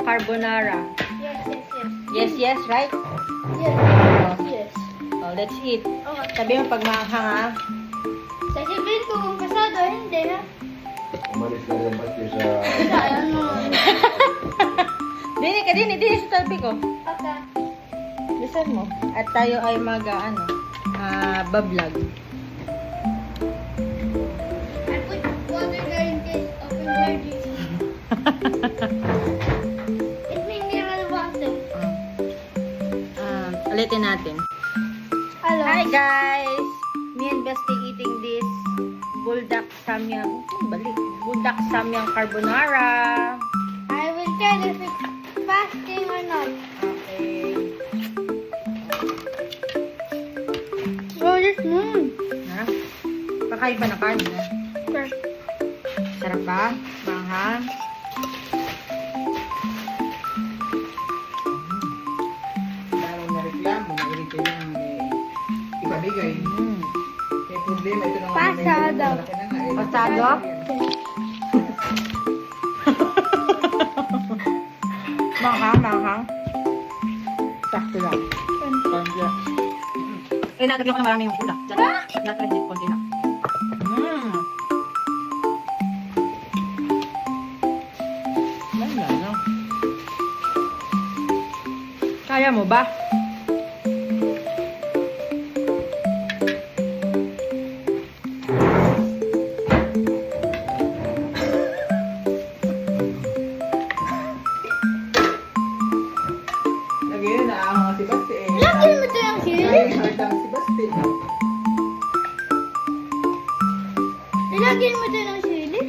carbonara. Yes, yes, yes. Yes, yes, right? Yes, yes. Oh, let's eat. Okay. Sabi mo pag maanghang ha. Sasabihin ko kung pasado, hindi ha. Umalis na rin pati sa... Sayang mo. Dini ka, dini sa tabi ko. Okay. Listen mo. At tayo ay bablog. I put water there in case of emergency. It may mineral water. Ulitin natin. Hello. Hi guys! Me and Bestie eating this buldak samyang. Balik. Buldak samyang carbonara. I will tell if it's fasting or not. Okay. Oh, this Ha? Pakain pa na kanin ha? Sure. Sarap ba? Manghang? Parang nareklamo, nairito yung ibabigay. Kaya problema, ito naman. Pasado. Pasado? Manghang. Sakto lang. Konti. Natagyan ko na marami yung kulak. Diyan. Natagyan konti na. Ganda, no? Kaya mo ba? Lagyan na ang mga si Basti eh. Lagyan mo ito yung sili. Hard ang si Basti. Ilagyan mo ito ng sili.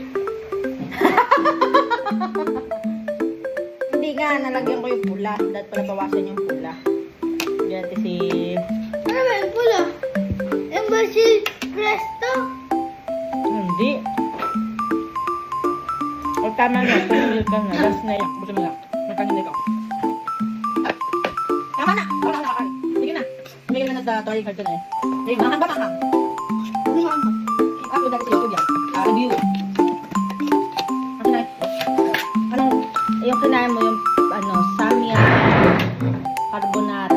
Hindi nga, nalagyan ko yung pula. Dahil pala bawasan yung pula. Diyan si... Ano ba yung pula? Yung basil presto? Hindi. O tama na, pumili ka na. Last na yan. Buti mo lang. Nagkanin ikaw. Tama na! Wala ka na. Sige na. Umigil ka na sa toilet card ko na eh. Sige, mahang ba mahang? Ako dati sa YouTube yan. Review. Anong, yung kinain mo yung, samyang carbonara.